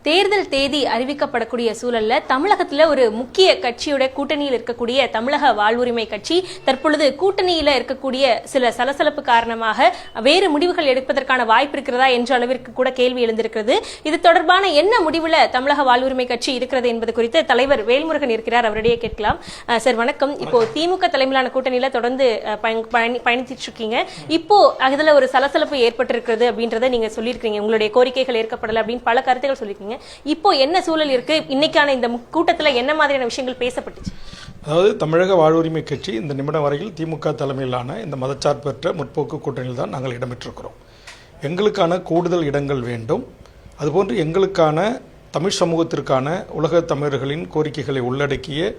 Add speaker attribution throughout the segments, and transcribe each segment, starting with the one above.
Speaker 1: தேர்தல் தேதி அறிவிக்கப்படக்கூடிய சூழல்ல தமிழகத்துல ஒரு முக்கிய கட்சியோட கூட்டணியில் இருக்கக்கூடிய தமிழக வாழ்வுரிமை கட்சி தற்பொழுது கூட்டணியில இருக்கக்கூடிய சில சலசலப்பு காரணமாக வேறு முடிவுகள் எடுப்பதற்கான வாய்ப்பு இருக்கிறதா என்ற அளவிற்கு கூட கேள்வி எழுந்திருக்கிறது. இது தொடர்பான என்ன முடிவுல தமிழக வாழ்வுரிமை கட்சி இருக்கிறது என்பது குறித்து தலைவர் வேல்முருகன் இருக்கிறார், அவரிடையே கேட்கலாம். சார் வணக்கம். இப்போ திமுக தலைமையிலான கூட்டணியில தொடர்ந்து பயணிச்சிட்டு இருக்கீங்க. இப்போ அதுல ஒரு சலசலப்பு ஏற்பட்டிருக்கிறது அப்படின்றத நீங்க சொல்லியிருக்கீங்க. உங்களுடைய கோரிக்கைகள் ஏற்கப்படல அப்படின்னு பல கருத்துக்கள் சொல்லியிருக்கீங்க. இப்போ என்ன சூழல் இருக்கு? இன்னைக்கான இந்த கூட்டத்துல என்ன மாதிரியான விஷயங்கள் பேசப்பட்டுச்சு?
Speaker 2: அதாவது தமிழக வாழ்வுரிமை கட்சி இந்த நிமிடம் வரையில் திமுக தலைமையிலான இந்த மதச்சார்பற்ற முற்போக்கு கூட்டணியில் தான் நாங்கள் இடம்பெற்றிருக்கிறோம். எங்களுக்கான கூடுதல் இடங்கள் வேண்டும். அதுபோன்று எங்களுக்கான தமிழ் சமூகத்திற்கான உலக தமிழர்களின் கோரிக்கைகளை உள்ளடக்கிய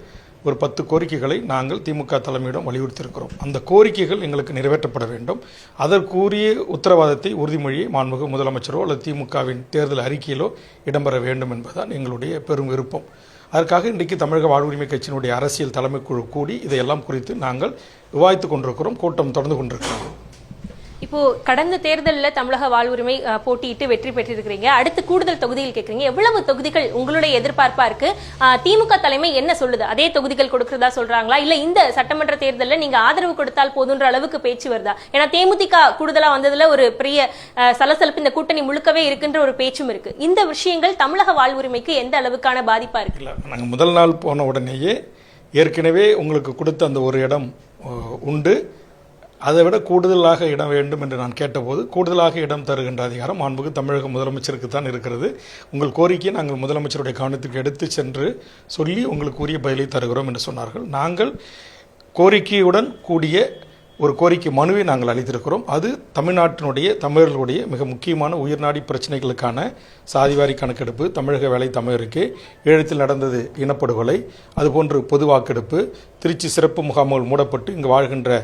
Speaker 2: ஒரு 10 கோரிக்கைகளை நாங்கள் திமுக தலைமையிடம் வலியுறுத்தியிருக்கிறோம். அந்த கோரிக்கைகள் எங்களுக்கு நிறைவேற்றப்பட வேண்டும். அதற்குரிய உத்தரவாதத்தை, உறுதிமொழியை மாண்புமிகு முதலமைச்சரோ அல்லது திமுகவின் தேர்தல் அறிக்கையிலோ இடம்பெற வேண்டும் என்பதுதான் எங்களுடைய பெரும் விருப்பம். அதற்காக இன்றைக்கு தமிழக வாழ்வுரிமை கட்சியினுடைய அரசியல் தலைமைக்குழு கூடி இதையெல்லாம் குறித்து நாங்கள் விவாதித்துக் கொண்டிருக்கிறோம். கூட்டம் தொடர்ந்து கொண்டிருக்கிறோம்.
Speaker 1: இப்போ கடந்த தேர்தலில் தமிழக வாழ்வுரிமை போட்டியிட்டு வெற்றி பெற்றிருக்கிறீங்க. அடுத்து கூடுதல் தொகுதிகள் கேட்குறீங்க. எவ்வளவு தொகுதிகள் உங்களுடைய எதிர்பார்ப்பா இருக்கு? திமுக தலைமை என்ன சொல்லுது? அதே தொகுதிகள் கொடுக்கறதா சொல்றாங்களா, இல்ல இந்த சட்டமன்ற தேர்தலில் நீங்க ஆதரவு கொடுத்தால் போதுன்ற அளவுக்கு பேச்சு வருதா? ஏன்னா தேமுதிக கூடுதலா வந்ததுல ஒரு பெரிய சலசலப்பு இந்த கூட்டணி முழுக்கவே இருக்குன்ற ஒரு பேச்சும் இருக்கு. இந்த விஷயங்கள் தமிழக வாழ்வுரிமைக்கு எந்த அளவுக்கான பாதிப்பா இருக்கு?
Speaker 2: நாங்கள் முதல் நாள் போன உடனேயே ஏற்கனவே உங்களுக்கு கொடுத்த அந்த ஒரு இடம் உண்டு, அதை விட கூடுதலாக இடம் வேண்டும் என்று நான் கேட்டபோது கூடுதலாக இடம் தருகின்ற அதிகாரம் மாண்புமிகு தமிழக முதலமைச்சருக்கு தான் இருக்கிறது. உங்கள் கோரிக்கையை நாங்கள் முதலமைச்சருடைய கவனத்துக்கு எடுத்து சென்று சொல்லி உங்களுக்கு உரிய பதிலை தருகிறோம் என்று சொன்னார்கள். நாங்கள் கோரிக்கையுடன் கூடிய ஒரு கோரிக்கை மனுவை நாங்கள் அளித்திருக்கிறோம். அது தமிழ்நாட்டினுடைய தமிழர்களுடைய மிக முக்கியமான உயிர்நாடி பிரச்சனைகளுக்கான சாதிவாரி கணக்கெடுப்பு, தமிழக வேலை தமிழருக்கு, ஈழத்தில் நடந்தது இனப்படுகொலை, அதுபோன்று பொது வாக்கெடுப்பு, திருச்சி சிறப்பு முகாம்கள் மூடப்பட்டு இங்கு வாழ்கின்ற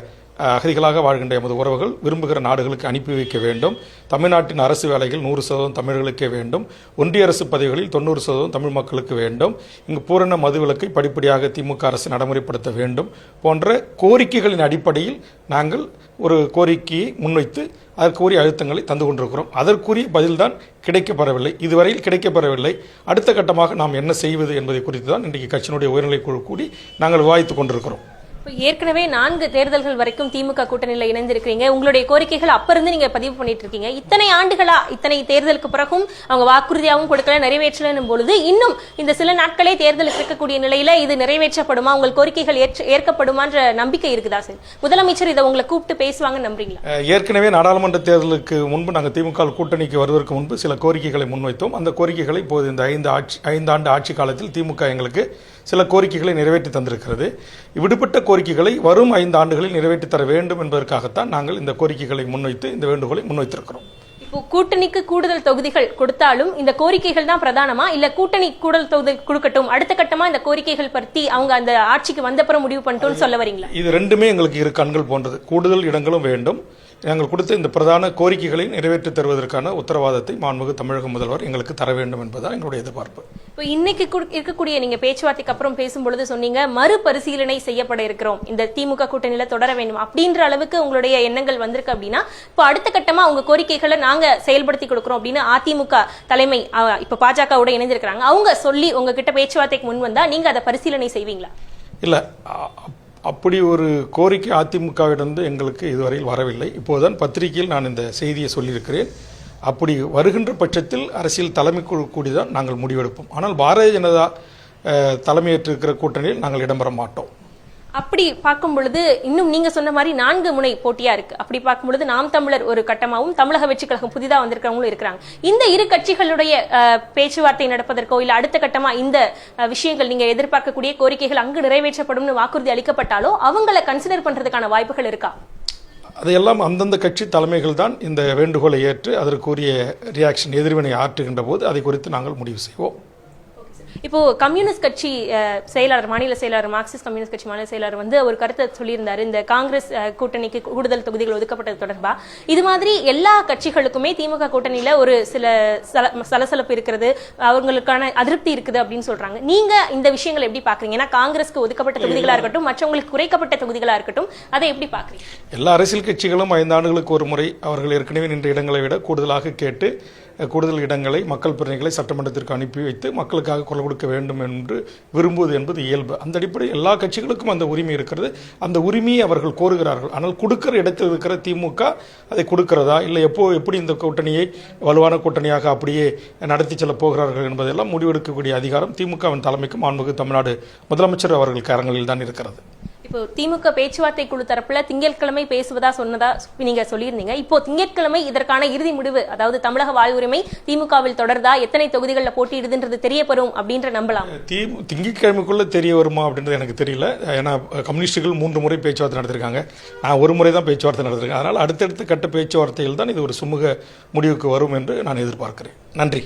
Speaker 2: அகதிகளாக வாழ்கின்ற எமது உறவுகள் விரும்புகிற நாடுகளுக்கு அனுப்பி வைக்க வேண்டும், தமிழ்நாட்டின் அரசு வேலைகள் 100% தமிழர்களுக்கே வேண்டும், ஒன்றிய அரசு பதவிகளில் 90% தமிழ் மக்களுக்கு வேண்டும், இங்கு பூரண மதுவிலக்கை படிப்படியாக திமுக அரசு நடைமுறைப்படுத்த வேண்டும் போன்ற கோரிக்கைகளின் அடிப்படையில் நாங்கள் ஒரு கோரிக்கையை முன்வைத்து அதற்குரிய அழுத்தங்களை தந்து கொண்டிருக்கிறோம். அதற்குரிய பதில்தான் கிடைக்கப்பெறவில்லை, இதுவரையில் கிடைக்கப்பெறவில்லை. அடுத்த கட்டமாக நாம் என்ன செய்வது என்பதை குறித்து தான் இன்றைக்கு கட்சியினுடைய உயர்நிலைக்குழு கூடி நாங்கள் விவாதித்துக் கொண்டிருக்கிறோம்.
Speaker 1: ஏற்கனவே 4 தேர்தல்கள் வரைக்கும் திமுக கூட்டணியில் இணைந்திருக்கிறீங்க. உங்களுடைய கோரிக்கைகள் அப்ப இருந்து நீங்க பதிவு பண்ணிட்டு இருக்கீங்க. இத்தனை ஆண்டுகளா, இத்தனை தேர்தலுக்கு பிறகும் அவங்க வாக்குறுதியாகவும் கொடுக்கல, நிறைவேற்றலும் பொழுது இன்னும் இந்த சில நாட்களே தேர்தலுக்கு இருக்கக்கூடிய நிலையில இது நிறைவேற்றப்படுமா, உங்கள் கோரிக்கைகள் ஏற்கப்படுமான்ற நம்பிக்கை இருக்குதா சார்? முதலமைச்சர் இதை உங்களை கூப்பிட்டு பேசுவாங்கன்னு நம்புறீங்களா?
Speaker 2: ஏற்கனவே நாடாளுமன்ற தேர்தலுக்கு முன்பு நாங்கள் திமுக கூட்டணிக்கு வருவதற்கு முன்பு சில கோரிக்கைகளை முன்வைத்தோம். அந்த கோரிக்கைகளை இப்போது இந்த 5 ஆண்டு ஆட்சி காலத்தில் திமுக எங்களுக்கு சில கோரிக்கைகளை நிறைவேற்றி தந்திருக்கிறது. விடுபட்ட கோரிக்கைகளை வரும் 5 ஆண்டுகளில் நிறைவேற்றி தர வேண்டும் என்பதற்காகத்தான் நாங்கள் இந்த கோரிக்கைகளை முன்வைத்து இந்த வேண்டுகோளை முன்வைத்திருக்கிறோம்.
Speaker 1: இப்போ கூட்டணிக்கு கூடுதல் தொகுதிகள் கொடுத்தாலும் இந்த கோரிக்கைகள் தான் பிரதானமா, இல்ல கூட்டணி கூடுதல் தொகுதி கொடுக்கட்டும், அடுத்த கட்டமா இந்த கோரிக்கைகள் பற்றி அவங்க அந்த ஆட்சிக்கு வந்தப்புறம் முடிவு பண்ணிட்டோம்னு சொல்ல வரீங்களா? இது
Speaker 2: ரெண்டுமே எங்களுக்கு இரு கண்கள் போன்றது. கூடுதல் இடங்களும் வேண்டும், நாங்கள் கொடுத்த இந்த பிரதான கோரிக்கைகளை நிறைவேற்றி தருவதற்கான உத்தரவாதத்தை மாண்புமிகு தமிழக முதல்வர் எங்களுக்கு தர வேண்டும் என்பதுதான் என்னுடைய எதிர்பார்ப்பு.
Speaker 1: இப்போ இன்னைக்கு இருக்கக்கூடிய நீங்க பேச்சுவார்த்தைக்கு அப்புறம் பேசும்பொழுது சொன்னீங்க மறுபரிசீலனை செய்யப்பட இருக்கிறோம், இந்த திமுக கூட்டணியில தொடர வேண்டும் அப்படின்ற அளவுக்கு உங்களுடைய எண்ணங்கள் வந்திருக்கு அப்படின்னா இப்போ அடுத்த கட்டமா உங்க கோரிக்கைகளை நாங்க செயல்படுத்தி கொடுக்கிறோம் அப்படின்னு அதிமுக தலைமை இப்ப பாஜகவோட இணைந்திருக்கிறாங்க, அவங்க சொல்லி உங்ககிட்ட பேச்சுவார்த்தைக்கு முன் வந்தா நீங்க அதை பரிசீலனை செய்வீங்களா?
Speaker 2: இல்ல, அப்படி ஒரு கோரிக்கை அதிமுகவிடம் எங்களுக்கு இதுவரையில் வரவில்லை. இப்போதுதான் பத்திரிகையில் நான் இந்த செய்தியை சொல்லியிருக்கிறேன். அப்படி வருகின்ற பட்சத்தில் அரசியல் தலைமைக்குழு கூடிதான் நாங்கள் முடிவெடுப்போம். ஆனால் பாரதிய ஜனதா தலைமையேற்றிருக்கிற கூட்டணியில் நாங்கள் இடம்பெற மாட்டோம்.
Speaker 1: அப்படி பார்க்கும் பொழுது இன்னும் நீங்க சொன்ன மாதிரி 4 முனை போட்டியா இருக்கு. அப்படி பார்க்கும் பொழுது நாம் தமிழர் ஒரு கட்டமாகவும் தமிழக வெற்றி கழகம் புதிதாக வந்திருக்கிறவங்களும் இருக்கிறாங்க. இந்த இரு கட்சிகளுடைய பேச்சுவார்த்தை நடப்பதற்கோ இல்ல அடுத்த கட்டமா இந்த விஷயங்கள் நீங்க எதிர்பார்க்கக்கூடிய கோரிக்கைகள் அங்கு நிறைவேற்றப்படும் வாக்குறுதி அளிக்கப்பட்டாலோ அவங்களை கன்சிடர் பண்றதுக்கான வாய்ப்புகள் இருக்கா?
Speaker 2: அதையெல்லாம் அந்தந்த கட்சி தலைமைகள் தான் இந்த வேண்டுகோளை ஏற்று அதற்குரிய ரியாக்ஷன் எதிர்வினை ஆற்றுகின்ற போது அதை குறித்து நாங்கள் முடிவு செய்வோம்.
Speaker 1: இப்போ கம்யூனிஸ்ட் கட்சி செயலாளர், மாநில செயலாளர், மார்க்சிஸ்ட் கம்யூனிஸ்ட் கட்சி மாநில செயலாளர் வந்து ஒரு கருத்தை சொல்லியிருந்தாரு, இந்த காங்கிரஸ் கூட்டணிக்கு கூடுதல் தொகுதிகள் ஒதுக்கப்பட்டது தொடர்பா. இது மாதிரி எல்லா கட்சிகளுக்குமே திமுக கூட்டணியில ஒரு சில சலசலப்பு இருக்கிறது, அவங்களுக்கான அதிருப்தி இருக்குது அப்படின்னு சொல்றாங்க. நீங்க இந்த விஷயங்களை எப்படி பாக்குறீங்க? ஏன்னா காங்கிரஸ்க்கு ஒதுக்கப்பட்ட தொகுதிகளா இருக்கட்டும், மற்றவங்களுக்கு குறைக்கப்பட்ட தொகுதிகளா இருக்கட்டும், அதை எப்படி பாக்குறீங்க?
Speaker 2: எல்லா அரசியல் கட்சிகளும் 5 ஆண்டுகளுக்கு ஒரு முறை அவர்கள் ஏற்கனவே நின்ற இடங்களை விட கூடுதலாக கேட்டு கூடுதல் இடங்களை மக்கள் பிரதிநிதிகளை சட்டமன்றத்திற்கு அனுப்பி வைத்து மக்களுக்காக குரல் கொடுக்க வேண்டும் என்று விரும்புவது என்பது இயல்பு. அந்த அடிப்படையில் எல்லா கட்சிகளுக்கும் அந்த உரிமை இருக்கிறது. அந்த உரிமையை அவர்கள் கோருகிறார்கள். ஆனால் கொடுக்கிற இடத்தில் இருக்கிற திமுக அதை கொடுக்கிறதா இல்லை எப்படி இந்த கூட்டணியை வலுவான கூட்டணியாக அப்படியே நடத்தி செல்ல போகிறார்கள் என்பதெல்லாம் முடிவெடுக்கக்கூடிய அதிகாரம் திமுகவின் தலைமைக்கும் மாண்புமிகு தமிழ்நாடு முதலமைச்சர் அவர்கள் கரங்களில் தான் இருக்கிறது.
Speaker 1: இப்போ திமுக பேச்சுவார்த்தை குழு தரப்புல திங்கட்கிழமை பேசுவதா சொன்னதா நீங்க சொல்லியிருந்தீங்க. இப்போ திங்கட்கிழமை இதற்கான இறுதி முடிவு, அதாவது தமிழக வாழ்வுரிமை திமுகவில் தொடர்தா, எத்தனை தொகுதிகளில் போட்டியிடுதுன்றது தெரியப்படும் அப்படின்ற நம்பலாம்.
Speaker 2: திங்கட்கிழமைக்குள்ள தெரிய வருமா அப்படின்றது எனக்கு தெரியல. ஏன்னா கம்யூனிஸ்டுகள் 3 முறை பேச்சுவார்த்தை நடத்திருக்காங்க, நான் ஒரு முறை தான் பேச்சுவார்த்தை நடத்திருக்கேன். அதனால் அடுத்தடுத்த கட்ட பேச்சுவார்த்தையில் தான் இது ஒரு சுமூக முடிவுக்கு வரும் என்று நான் எதிர்பார்க்கிறேன். நன்றி.